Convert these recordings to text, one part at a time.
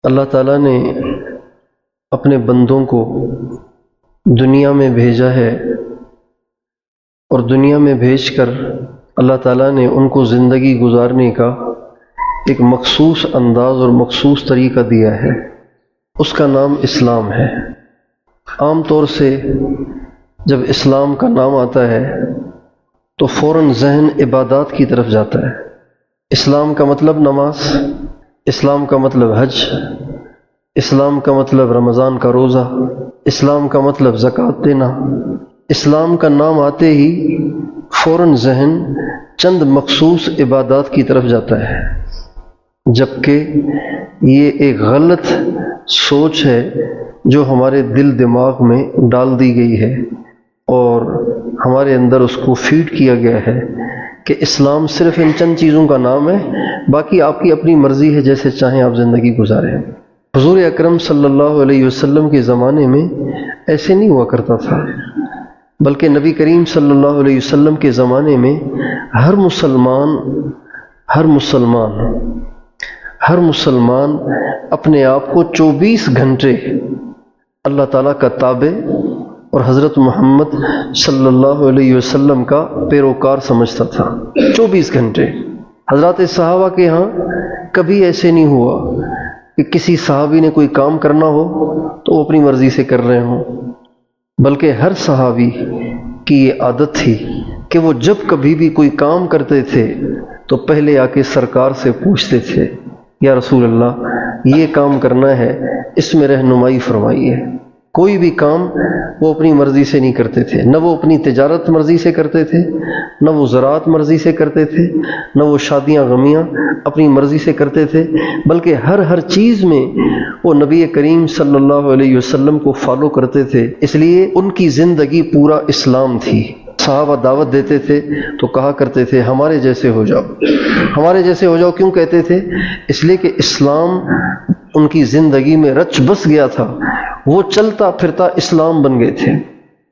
اللہ تعالیٰ نے اپنے بندوں کو دنیا میں بھیجا ہے اور دنیا میں بھیج کر اللہ تعالیٰ نے ان کو زندگی گزارنے کا ایک مخصوص انداز اور مخصوص طریقہ دیا ہے۔ اس کا نام اسلام ہے۔ عام طور سے جب اسلام کا نام آتا ہے تو فوراً ذہن عبادات کی طرف جاتا ہے۔ اسلام کا مطلب نماز، اسلام کا مطلب حج، اسلام کا مطلب رمضان کا روزہ، اسلام کا مطلب زکوٰۃ دینا۔ اسلام کا نام آتے ہی فوراً ذہن چند مخصوص عبادات کی طرف جاتا ہے، جبکہ یہ ایک غلط سوچ ہے جو ہمارے دل دماغ میں ڈال دی گئی ہے اور ہمارے اندر اس کو فیڈ کیا گیا ہے کہ اسلام صرف ان چند چیزوں کا نام ہے، باقی آپ کی اپنی مرضی ہے، جیسے چاہیں آپ زندگی گزاریں۔ حضور اکرم صلی اللہ علیہ وسلم کے زمانے میں ایسے نہیں ہوا کرتا تھا، بلکہ نبی کریم صلی اللہ علیہ وسلم کے زمانے میں ہر مسلمان اپنے آپ کو 24 گھنٹے اللہ تعالیٰ کا تابع اور حضرت محمد صلی اللہ علیہ وسلم کا پیروکار سمجھتا تھا۔ 24 گھنٹے۔ حضرات صحابہ کے ہاں کبھی ایسے نہیں ہوا کہ کسی صحابی نے کوئی کام کرنا ہو تو وہ اپنی مرضی سے کر رہے ہوں، بلکہ ہر صحابی کی یہ عادت تھی کہ وہ جب کبھی بھی کوئی کام کرتے تھے تو پہلے آ کے سرکار سے پوچھتے تھے، یا رسول اللہ یہ کام کرنا ہے، اس میں رہنمائی فرمائیے۔ کوئی بھی کام وہ اپنی مرضی سے نہیں کرتے تھے، نہ وہ اپنی تجارت مرضی سے کرتے تھے، نہ وہ زراعت مرضی سے کرتے تھے، نہ وہ شادیاں غمیاں اپنی مرضی سے کرتے تھے، بلکہ ہر چیز میں وہ نبی کریم صلی اللہ علیہ وسلم کو فالو کرتے تھے۔ اس لیے ان کی زندگی پورا اسلام تھی۔ صحابہ دعوت دیتے تھے تو کہا کرتے تھے ہمارے جیسے ہو جاؤ، ہمارے جیسے ہو جاؤ۔ کیوں کہتے تھے؟ اس لیے کہ اسلام ان کی زندگی میں رچ بس گیا تھا، وہ چلتا پھرتا اسلام بن گئے تھے،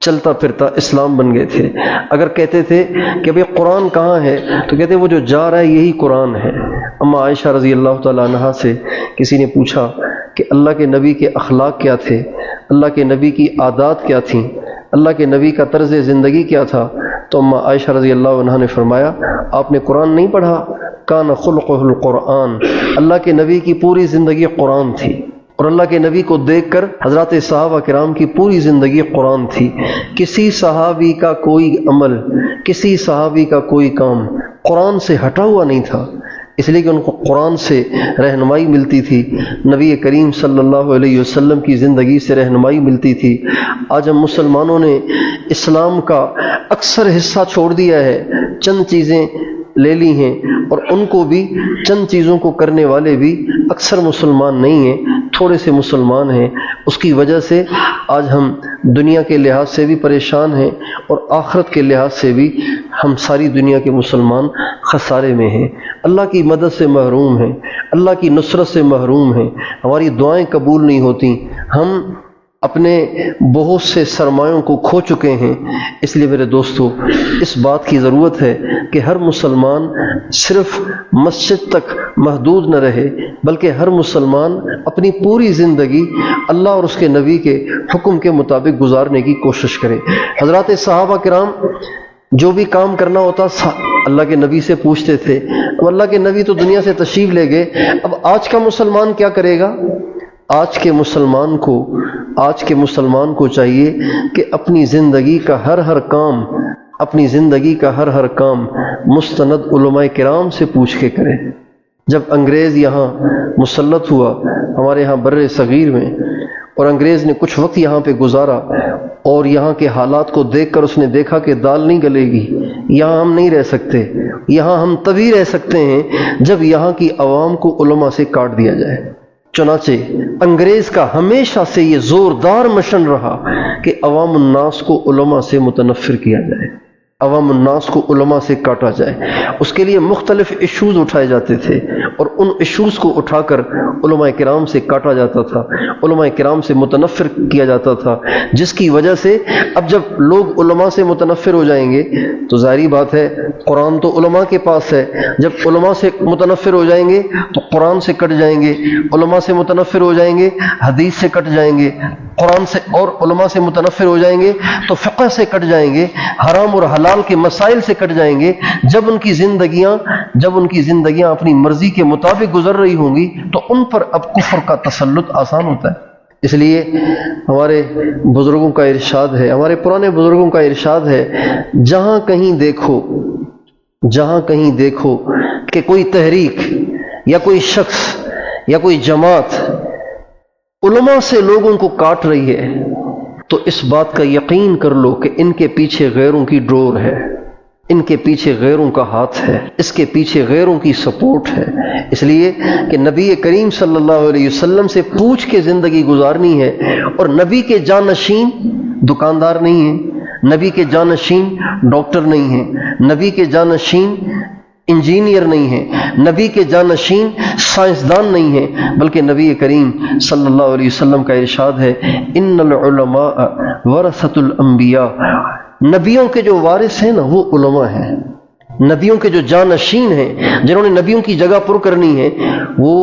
چلتا پھرتا اسلام بن گئے تھے۔ اگر کہتے تھے کہ بھئی قرآن کہاں ہے تو کہتے وہ جو جا رہا ہے یہی قرآن ہے۔ اما عائشہ رضی اللہ تعالیٰ عنہا سے کسی نے پوچھا کہ اللہ کے نبی کے اخلاق کیا تھے، اللہ کے نبی کی عادات کیا تھیں، اللہ کے نبی کا طرز زندگی کیا تھا، تو اما عائشہ رضی اللہ عنہا نے فرمایا آپ نے قرآن نہیں پڑھا؟ کان خلقہ القرآن، اللہ کے نبی کی پوری زندگی قرآن تھی، اور اللہ کے نبی کو دیکھ کر حضرات صحابہ کرام کی پوری زندگی قرآن تھی۔ کسی صحابی کا کوئی عمل، کسی صحابی کا کوئی کام قرآن سے ہٹا ہوا نہیں تھا، اس لیے کہ ان کو قرآن سے رہنمائی ملتی تھی، نبی کریم صلی اللہ علیہ وسلم کی زندگی سے رہنمائی ملتی تھی۔ آج ہم مسلمانوں نے اسلام کا اکثر حصہ چھوڑ دیا ہے، چند چیزیں لے لی ہیں، اور ان کو بھی چند چیزوں کو کرنے والے بھی اکثر مسلمان نہیں ہیں، تھوڑے سے مسلمان ہیں۔ اس کی وجہ سے آج ہم دنیا کے لحاظ سے بھی پریشان ہیں اور آخرت کے لحاظ سے بھی ہم ساری دنیا کے مسلمان خسارے میں ہیں، اللہ کی مدد سے محروم ہیں، اللہ کی نصرت سے محروم ہیں، ہماری دعائیں قبول نہیں ہوتی، ہم اپنے بہت سے سرمایوں کو کھو چکے ہیں۔ اس لیے میرے دوستو اس بات کی ضرورت ہے کہ ہر مسلمان صرف مسجد تک محدود نہ رہے، بلکہ ہر مسلمان اپنی پوری زندگی اللہ اور اس کے نبی کے حکم کے مطابق گزارنے کی کوشش کرے۔ حضرات صحابہ کرام جو بھی کام کرنا ہوتا اللہ کے نبی سے پوچھتے تھے۔ اب اللہ کے نبی تو دنیا سے تشریف لے گئے، اب آج کا مسلمان کیا کرے گا؟ آج کے مسلمان کو چاہیے کہ اپنی زندگی کا ہر کام مستند علماء کرام سے پوچھ کے کرے۔ جب انگریز یہاں مسلط ہوا ہمارے یہاں بر صغیر میں، اور انگریز نے کچھ وقت یہاں پہ گزارا، اور یہاں کے حالات کو دیکھ کر اس نے دیکھا کہ دال نہیں گلے گی، یہاں ہم نہیں رہ سکتے، یہاں ہم تبھی رہ سکتے ہیں جب یہاں کی عوام کو علماء سے کاٹ دیا جائے۔ چنانچہ انگریز کا ہمیشہ سے یہ زوردار مشن رہا کہ عوام الناس کو علماء سے متنفر کیا جائے۔ عوام الناس کو علماء سے کاٹا جائے۔ اس کے لیے مختلف ایشوز اٹھائے جاتے تھے اور ان ایشوز کو اٹھا کر علماء کرام سے کاٹا جاتا تھا، علماء کرام سے متنفر کیا جاتا تھا، جس کی وجہ سے اب جب لوگ علماء سے متنفر ہو جائیں گے تو ظاہری بات ہے قرآن تو علماء کے پاس ہے، جب علماء سے متنفر ہو جائیں گے تو قرآن سے کٹ جائیں گے، علماء سے متنفر ہو جائیں گے حدیث سے کٹ جائیں گے، قرآن سے اور علماء سے متنفر ہو جائیں گے تو فقہ سے کٹ جائیں گے، حرام اور حلال کے مسائل سے کٹ جائیں گے۔ جب ان کی زندگیاں اپنی مرضی کے مطابق گزر رہی ہوں گی تو ان پر اب کفر کا تسلط آسان ہوتا ہے۔ اس لیے ہمارے بزرگوں کا ارشاد ہے، ہمارے پرانے بزرگوں کا ارشاد ہے، جہاں کہیں دیکھو کہ کوئی تحریک یا کوئی شخص یا کوئی جماعت علماء سے لوگوں کو کاٹ رہی ہے تو اس بات کا یقین کر لو کہ ان کے پیچھے غیروں کی ڈور ہے، ان کے پیچھے غیروں کا ہاتھ ہے، اس کے پیچھے غیروں کی سپورٹ ہے۔ اس لیے کہ نبی کریم صلی اللہ علیہ وسلم سے پوچھ کے زندگی گزارنی ہے، اور نبی کے جانشین دکاندار نہیں ہیں، نبی کے جانشین ڈاکٹر نہیں ہیں، نبی کے جانشین انجینئر نہیں ہیں، نبی کے جانشین سائنسدان نہیں ہیں، بلکہ نبی کریم صلی اللہ علیہ وسلم کا ارشاد ہے ان العلماء ورثۃ الانبیاء، نبیوں کے جو وارث ہیں نا وہ علماء ہیں، نبیوں کے جو جانشین ہیں جنہوں نے نبیوں کی جگہ پر کرنی ہے وہ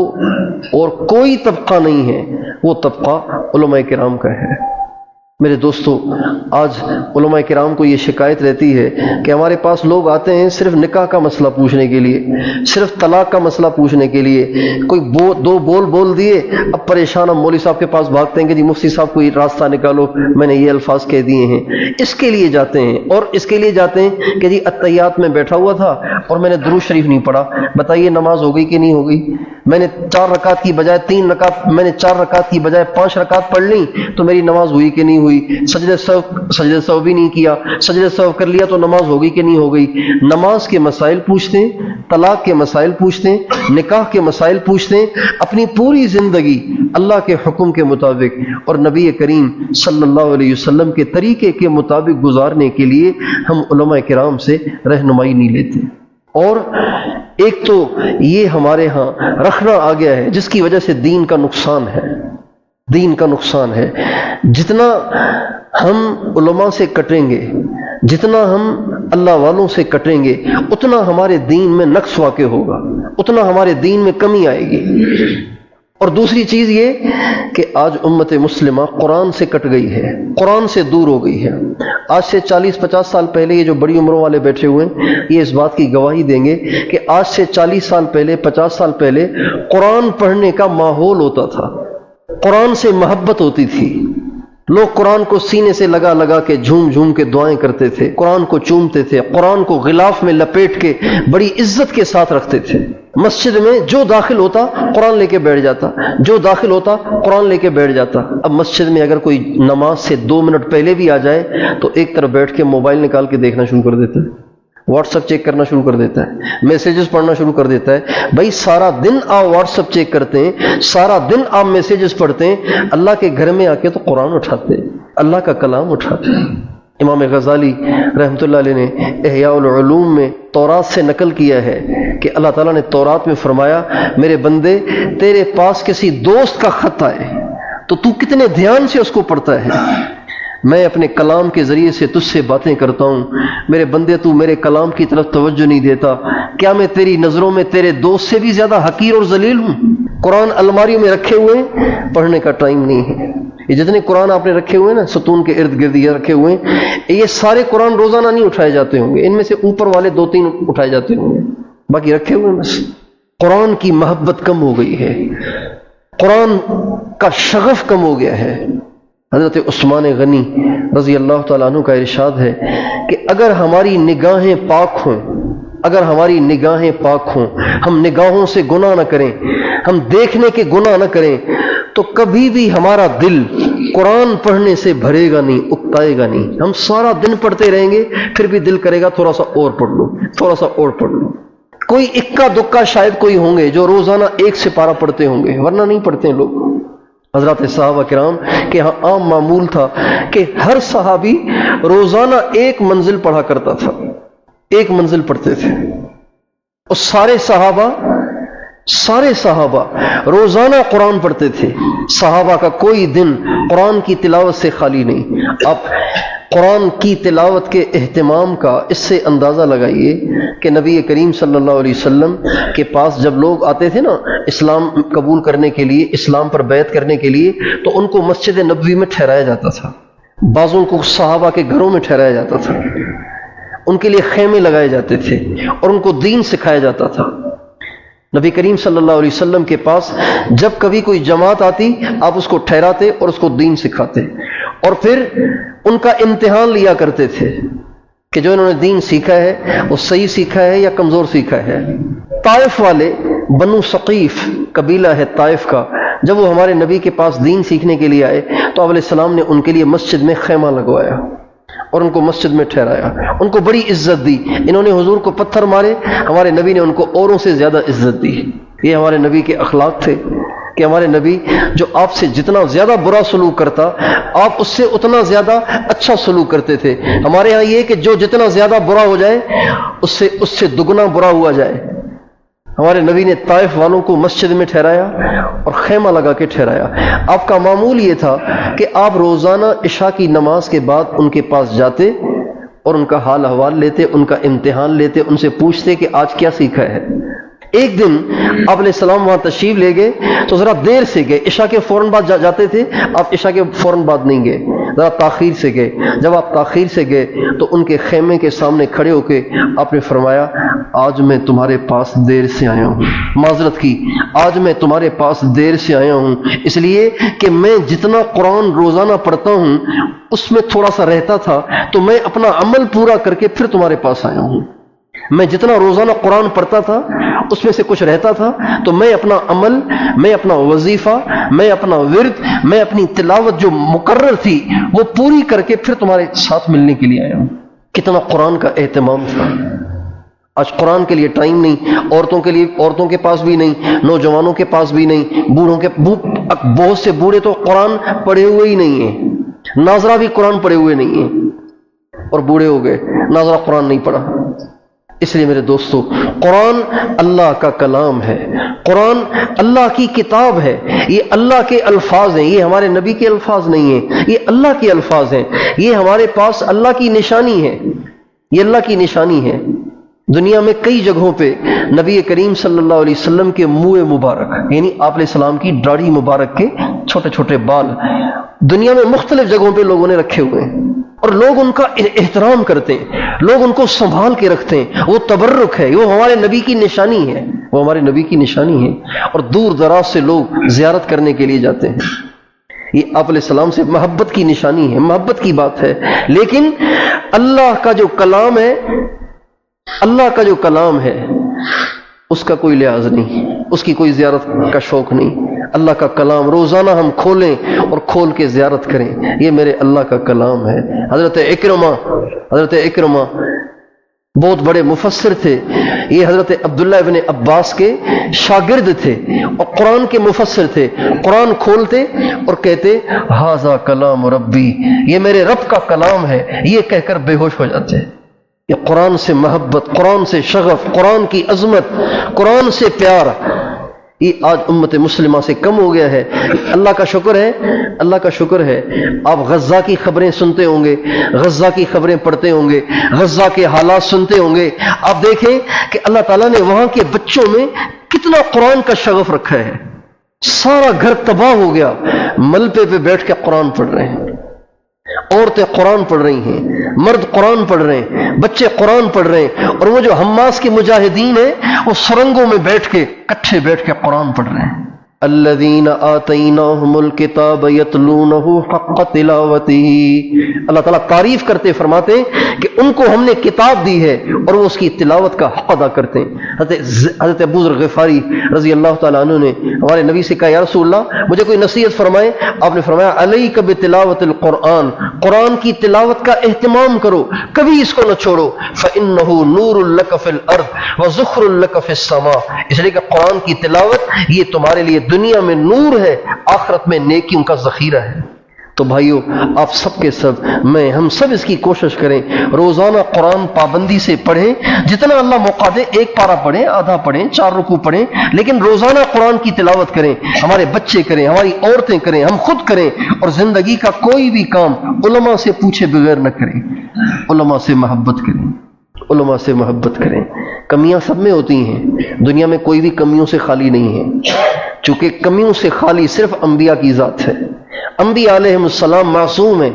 اور کوئی طبقہ نہیں ہے، وہ طبقہ علماء کرام کا ہے۔ میرے دوستو، آج علماء کرام کو یہ شکایت رہتی ہے کہ ہمارے پاس لوگ آتے ہیں صرف نکاح کا مسئلہ پوچھنے کے لیے، صرف طلاق کا مسئلہ پوچھنے کے لیے، کوئی دو بول دیے اب پریشان، ہم مولوی صاحب کے پاس بھاگتے ہیں کہ جی مفتی صاحب کوئی راستہ نکالو، میں نے یہ الفاظ کہہ دیے ہیں، اس کے لیے جاتے ہیں۔ اور اس کے لیے جاتے ہیں کہ جی اتحیات میں بیٹھا ہوا تھا اور میں نے درود شریف نہیں پڑھا، بتائیے نماز ہو گئی کہ نہیں ہو گئی؟ میں نے 4 رکعت کی بجائے 3 رکعت، میں نے 4 رکعت کی بجائے 5 رکعت پڑھ لی تو میری نماز ہوئی کہ نہیں ہوئی؟ سجدہ سہو بھی نہیں کیا، سجدہ سہو کر لیا تو نماز ہوگی کہ نہیں ہو گئی؟ نماز کے مسائل پوچھتے ہیں، طلاق کے مسائل پوچھتے ہیں، نکاح کے مسائل پوچھتے ہیں، اپنی پوری زندگی اللہ کے حکم کے مطابق اور نبی کریم صلی اللہ علیہ وسلم کے طریقے کے مطابق گزارنے کے لیے ہم علماء کرام سے رہنمائی نہیں لیتے۔ اور ایک تو یہ ہمارے ہاں رکھنا آ گیا ہے جس کی وجہ سے دین کا نقصان ہے۔ جتنا ہم علماء سے کٹیں گے، جتنا ہم اللہ والوں سے کٹیں گے، اتنا ہمارے دین میں نقص واقع ہوگا، اتنا ہمارے دین میں کمی آئے گی۔ اور دوسری چیز یہ کہ آج امت مسلمہ قرآن سے کٹ گئی ہے، قرآن سے دور ہو گئی ہے۔ آج سے 40-50 سال پہلے یہ جو بڑی عمروں والے بیٹھے ہوئے ہیں یہ اس بات کی گواہی دیں گے کہ آج سے 40 سال پہلے، 50 سال پہلے قرآن پڑھنے کا ماحول ہوتا تھا، قرآن سے محبت ہوتی تھی، لوگ قرآن کو سینے سے لگا کے جھوم کے دعائیں کرتے تھے، قرآن کو چومتے تھے، قرآن کو غلاف میں لپیٹ کے بڑی عزت کے ساتھ رکھتے تھے۔ مسجد میں جو داخل ہوتا قرآن لے کے بیٹھ جاتا، جو داخل ہوتا قرآن لے کے بیٹھ جاتا۔ اب مسجد میں اگر کوئی نماز سے 2 منٹ پہلے بھی آ جائے تو ایک طرف بیٹھ کے موبائل نکال کے دیکھنا شروع کر دیتا ہے، واٹس ایپ چیک کرنا شروع کر دیتا ہے، میسیجز پڑھنا شروع کر دیتا ہے۔ بھائی سارا دن آپ واٹس ایپ چیک کرتے ہیں، سارا دن آپ میسیجز پڑھتے ہیں، اللہ کے گھر میں آ کے تو قرآن اٹھاتے ہیں، اللہ کا کلام اٹھاتے ہیں۔ امام غزالی رحمۃ اللہ علیہ نے احیاء العلوم میں تورات سے نقل کیا ہے کہ اللہ تعالیٰ نے تورات میں فرمایا، میرے بندے تیرے پاس کسی دوست کا خط آئے تو تو کتنے دھیان سے اس کو پڑھتا ہے، میں اپنے کلام کے ذریعے سے تجھ سے باتیں کرتا ہوں، میرے بندے تو میرے کلام کی طرف توجہ نہیں دیتا، کیا میں تیری نظروں میں تیرے دوست سے بھی زیادہ حقیر اور ذلیل ہوں؟ قرآن الماریوں میں رکھے ہوئے ہیں، پڑھنے کا ٹائم نہیں ہے۔ یہ جتنے قرآن آپ نے رکھے ہوئے ہیں نا، ستون کے ارد گرد یہ رکھے ہوئے ہیں، یہ سارے قرآن روزانہ نہیں اٹھائے جاتے ہوں گے، ان میں سے اوپر والے 2-3 اٹھائے جاتے ہوں گے، باقی رکھے ہوئے ہیں بس۔ قرآن کی محبت کم ہو گئی ہے، قرآن کا شغف کم ہو گیا ہے۔ حضرت عثمان غنی رضی اللہ تعالیٰ عنہ کا ارشاد ہے کہ اگر ہماری نگاہیں پاک ہوں، اگر ہماری نگاہیں پاک ہوں، ہم نگاہوں سے گناہ نہ کریں، ہم دیکھنے کے گناہ نہ کریں، تو کبھی بھی ہمارا دل قرآن پڑھنے سے بھرے گا نہیں، اکتائے گا نہیں۔ ہم سارا دن پڑھتے رہیں گے، پھر بھی دل کرے گا تھوڑا سا اور پڑھ لو، تھوڑا سا اور پڑھ لو۔ کوئی اکا دکا شاید کوئی ہوں گے جو روزانہ 1 سپارہ پڑھتے ہوں گے، ورنہ نہیں پڑھتے ہیں لوگ۔ حضرات صحابہ کرام کے ہاں عام معمول تھا کہ ہر صحابی روزانہ 1 منزل پڑھا کرتا تھا، ایک منزل پڑھتے تھے، اور سارے صحابہ روزانہ قرآن پڑھتے تھے. صحابہ کا کوئی دن قرآن کی تلاوت سے خالی نہیں. اب قرآن کی تلاوت کے اہتمام کا اس سے اندازہ لگائیے کہ نبی کریم صلی اللہ علیہ وسلم کے پاس جب لوگ آتے تھے نا اسلام قبول کرنے کے لیے، اسلام پر بیعت کرنے کے لیے، تو ان کو مسجد نبوی میں ٹھہرایا جاتا تھا، بعضوں کو صحابہ کے گھروں میں ٹھہرایا جاتا تھا، ان کے لیے خیمے لگائے جاتے تھے اور ان کو دین سکھایا جاتا تھا. نبی کریم صلی اللہ علیہ وسلم کے پاس جب کبھی کوئی جماعت آتی، آپ اس کو ٹھہراتے اور اس کو دین سکھاتے، اور پھر ان کا امتحان لیا کرتے تھے کہ جو انہوں نے دین سیکھا ہے وہ صحیح سیکھا ہے یا کمزور سیکھا ہے. طائف والے، بنو ثقیف قبیلہ ہے طائف کا، جب وہ ہمارے نبی کے پاس دین سیکھنے کے لیے آئے تو آپ علیہ السلام نے ان کے لیے مسجد میں خیمہ لگوایا اور ان کو مسجد میں ٹھہرایا، ان کو بڑی عزت دی. انہوں نے حضور کو پتھر مارے، ہمارے نبی نے ان کو اوروں سے زیادہ عزت دی. یہ ہمارے نبی کے اخلاق تھے کہ ہمارے نبی جو آپ سے جتنا زیادہ برا سلوک کرتا، آپ اس سے اتنا زیادہ اچھا سلوک کرتے تھے. ہمارے ہاں یہ کہ جو جتنا زیادہ برا ہو جائے اس سے دگنا برا ہوا جائے. ہمارے نبی نے طائف والوں کو مسجد میں ٹھہرایا اور خیمہ لگا کے ٹھہرایا. آپ کا معمول یہ تھا کہ آپ روزانہ عشاء کی نماز کے بعد ان کے پاس جاتے اور ان کا حال احوال لیتے، ان کا امتحان لیتے، ان سے پوچھتے کہ آج کیا سیکھا ہے. ایک دن آپ علیہ السلام وہاں تشریف لے گئے تو ذرا دیر سے گئے. عشاء کے فوراً بعد جاتے تھے، آپ عشاء کے فوراً بعد نہیں گئے، ذرا تاخیر سے گئے. جب آپ تاخیر سے گئے تو ان کے خیمے کے سامنے کھڑے ہو کے آپ نے فرمایا آج میں تمہارے پاس دیر سے آیا ہوں. معذرت کی، آج میں تمہارے پاس دیر سے آیا ہوں اس لیے کہ میں جتنا قرآن روزانہ پڑھتا ہوں اس میں تھوڑا سا رہتا تھا، تو میں اپنا عمل پورا کر کے پھر تمہارے پاس آیا ہوں. میں جتنا روزانہ قرآن پڑھتا تھا اس میں سے کچھ رہتا تھا، تو میں اپنا عمل، میں اپنا وظیفہ، میں اپنا ورد، میں اپنی تلاوت جو مقرر تھی وہ پوری کر کے پھر تمہارے ساتھ ملنے کے لیے آیا ہوں. کتنا قرآن کا اہتمام تھا. آج قرآن کے لیے ٹائم نہیں، عورتوں کے لیے، عورتوں کے پاس بھی نہیں، نوجوانوں کے پاس بھی نہیں، بہت سے بوڑھے تو قرآن پڑھے ہوئے ہی نہیں ہیں. ناظرہ بھی قرآن پڑھے ہوئے نہیں ہیں اور بوڑھے ہو گئے، ناظرہ قرآن نہیں پڑھا. اس لیے میرے دوستو، قرآن اللہ کا کلام ہے، قرآن اللہ کی کتاب ہے. یہ اللہ کے الفاظ ہیں، یہ ہمارے نبی کے الفاظ نہیں ہیں، یہ اللہ کے الفاظ ہیں. یہ ہمارے پاس اللہ کی نشانی ہے، یہ اللہ کی نشانی ہے. دنیا میں کئی جگہوں پہ نبی کریم صلی اللہ علیہ وسلم کے منہ مبارک، یعنی آپ علیہ السلام کی داڑھی مبارک کے چھوٹے چھوٹے بال دنیا میں مختلف جگہوں پہ لوگوں نے رکھے ہوئے ہیں، اور لوگ ان کا احترام کرتے ہیں، لوگ ان کو سنبھال کے رکھتے ہیں. وہ تبرک ہے، وہ ہمارے نبی کی نشانی ہے، وہ ہمارے نبی کی نشانی ہے. اور دور دراز سے لوگ زیارت کرنے کے لیے جاتے ہیں. یہ آپ علیہ السلام سے محبت کی نشانی ہے، محبت کی بات ہے. لیکن اللہ کا جو کلام ہے، اللہ کا جو کلام ہے اس کا کوئی لحاظ نہیں، اس کی کوئی زیارت کا شوق نہیں. اللہ کا کلام روزانہ ہم کھولیں اور کھول کے زیارت کریں. یہ میرے اللہ کا کلام ہے. حضرت اکرمہ بہت بڑے مفسر تھے. یہ حضرت عبداللہ ابن عباس کے شاگرد تھے اور قرآن کے مفسر تھے. قرآن کھولتے اور کہتے ھذا کلام ربی، یہ میرے رب کا کلام ہے، یہ کہہ کر بے ہوش ہو جاتے. یہ قرآن سے محبت، قرآن سے شغف، قرآن کی عظمت، قرآن سے پیار، یہ آج امت مسلمہ سے کم ہو گیا ہے. اللہ کا شکر ہے، اللہ کا شکر ہے. آپ غزہ کی خبریں سنتے ہوں گے، غزہ کی خبریں پڑھتے ہوں گے، غزہ کے حالات سنتے ہوں گے. آپ دیکھیں کہ اللہ تعالیٰ نے وہاں کے بچوں میں کتنا قرآن کا شغف رکھا ہے. سارا گھر تباہ ہو گیا، ملبے پہ بیٹھ کے قرآن پڑھ رہے ہیں، عورتیں قرآن پڑھ رہی ہیں، مرد قرآن پڑھ رہے ہیں، بچے قرآن پڑھ رہے ہیں. اور وہ جو حماس کے مجاہدین ہیں وہ سرنگوں میں بیٹھ کے کٹھے بیٹھ کے قرآن پڑھ رہے ہیں. الذین آتیناہم الکتاب یتلونہ حق تلاوتہ. اللہ تعالیٰ تعریف کرتے فرماتے ہیں کہ ان کو ہم نے کتاب دی ہے اور وہ اس کی تلاوت کا حق ادا کرتے ہیں. حضرت ابو ذر غفاری رضی اللہ تعالیٰ عنہ نے ہمارے نبی سے کہا یا رسول اللہ مجھے کوئی نصیحت فرمائے. آپ نے فرمایا علیک بتلاوت القرآن، قرآن کی تلاوت کا اہتمام کرو، کبھی اس کو نہ چھوڑو. فإنہ نور لک فی الارض وذخر لک فی السماء. اس لیے کہ قرآن کی تلاوت یہ تمہارے لیے دنیا میں نور ہے، آخرت میں نیکیوں کا ذخیرہ ہے. تو بھائیو آپ سب کے سب ہم سب اس کی کوشش کریں، روزانہ قرآن پابندی سے پڑھیں، جتنا اللہ موقع دے، ایک پارہ پڑھیں، آدھا پڑھیں، 4 رکوع پڑھیں، لیکن روزانہ قرآن کی تلاوت کریں، ہمارے بچے کریں، ہماری عورتیں کریں، ہم خود کریں، اور زندگی کا کوئی بھی کام علماء سے پوچھے بغیر نہ کریں، علماء سے محبت کریں، علماء سے محبت کریں۔ کمیاں سب میں ہوتی ہیں، دنیا میں کوئی بھی کمیوں سے خالی نہیں ہے، چونکہ کمیوں سے خالی صرف انبیاء کی ذات ہے۔ انبیاء علیہم السلام معصوم ہیں،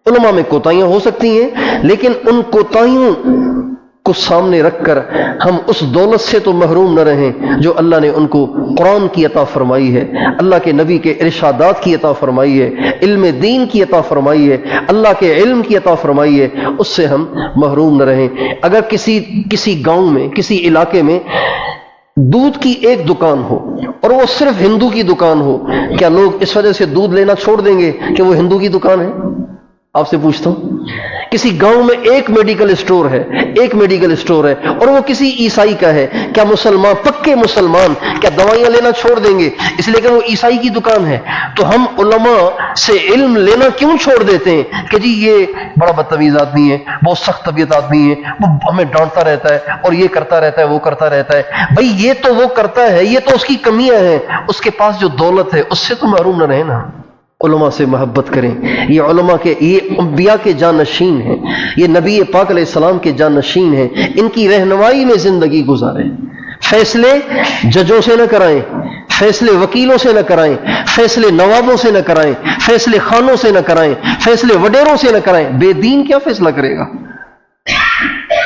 علماء میں کوتاہیاں ہو سکتی ہیں، لیکن ان کوتاہیوں کو سامنے رکھ کر ہم اس دولت سے تو محروم نہ رہیں جو اللہ نے ان کو قرآن کی عطا فرمائی ہے، اللہ کے نبی کے ارشادات کی عطا فرمائی ہے، علم دین کی عطا فرمائی ہے، اللہ کے علم کی عطا فرمائی ہے، اس سے ہم محروم نہ رہیں۔ اگر کسی گاؤں میں، کسی علاقے میں دودھ کی ایک دکان ہو اور وہ صرف ہندو کی دکان ہو، کیا لوگ اس وجہ سے دودھ لینا چھوڑ دیں گے کہ وہ ہندو کی دکان ہے؟ آپ سے پوچھتا ہوں، کسی گاؤں میں ایک میڈیکل اسٹور ہے اور وہ کسی عیسائی کا ہے، کیا مسلمان، پکے مسلمان، کیا دوائیاں لینا چھوڑ دیں گے اس لیے کہ وہ عیسائی کی دکان ہے؟ تو ہم علماء سے علم لینا کیوں چھوڑ دیتے ہیں کہ جی یہ بڑا بدتمیز آدمی ہے، بہت سخت طبیعت آدمی ہے، وہ ہمیں ڈانٹتا رہتا ہے اور یہ کرتا رہتا ہے، وہ کرتا رہتا ہے۔ بھائی یہ تو وہ کرتا ہے، یہ تو اس کی کمیاں ہیں، اس کے پاس جو دولت ہے اس سے تو محروم نہ رہے نا۔ علماء سے محبت کریں، یہ علماء کے، یہ انبیاء کے جانشین ہیں، یہ نبی پاک علیہ السلام کے جانشین ہیں، ان کی رہنمائی میں زندگی گزاریں۔ فیصلے ججوں سے نہ کرائیں، فیصلے وکیلوں سے نہ کرائیں، فیصلے نوابوں سے نہ کرائیں، فیصلے خانوں سے نہ کرائیں، فیصلے وڈیروں سے نہ کرائیں۔ بے دین کیا فیصلہ کرے گا؟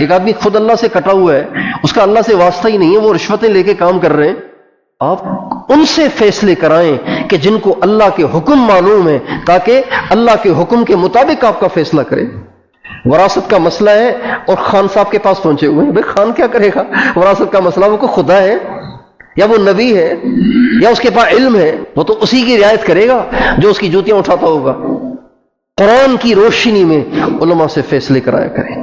ایک آدمی خود اللہ سے کٹا ہوا ہے، اس کا اللہ سے واسطہ ہی نہیں ہے، وہ رشوتیں لے کے کام کر رہے ہیں، آپ ان سے فیصلے کرائیں کہ جن کو اللہ کے حکم معلوم ہے، تاکہ اللہ کے حکم کے مطابق آپ کا فیصلہ کریں۔ وراثت کا مسئلہ ہے اور خان صاحب کے پاس پہنچے ہوئے ہیں، بھئی خان کیا کرے گا؟ وراثت کا مسئلہ، وہ کوئی خدا ہے یا وہ نبی ہے یا اس کے پاس علم ہے؟ وہ تو اسی کی رعایت کرے گا جو اس کی جوتیاں اٹھاتا ہوگا۔ قرآن کی روشنی میں علماء سے فیصلے کرایا کریں،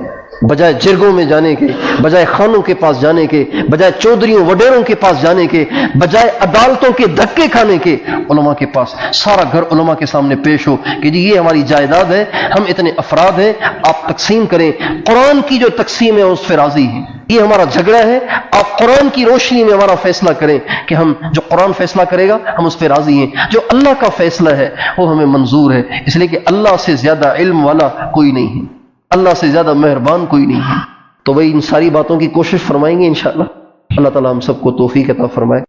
بجائے جرگوں میں جانے کے، بجائے خانوں کے پاس جانے کے، بجائے چودھریوں وڈیروں کے پاس جانے کے، بجائے عدالتوں کے دھکے کھانے کے، علماء کے پاس سارا گھر علماء کے سامنے پیش ہو کہ جی یہ ہماری جائیداد ہے، ہم اتنے افراد ہیں، آپ تقسیم کریں۔ قرآن کی جو تقسیم ہے اس پہ راضی ہیں، یہ ہمارا جھگڑا ہے، آپ قرآن کی روشنی میں ہمارا فیصلہ کریں کہ ہم جو قرآن فیصلہ کرے گا ہم اس پہ راضی ہیں، جو اللہ کا فیصلہ ہے وہ ہمیں منظور ہے، اس لیے کہ اللہ سے زیادہ علم والا کوئی نہیں ہے، اللہ سے زیادہ مہربان کوئی نہیں ہے۔ تو وہی ان ساری باتوں کی کوشش فرمائیں گے انشاءاللہ۔ اللہ تعالیٰ ہم سب کو توفیق عطا فرمائے۔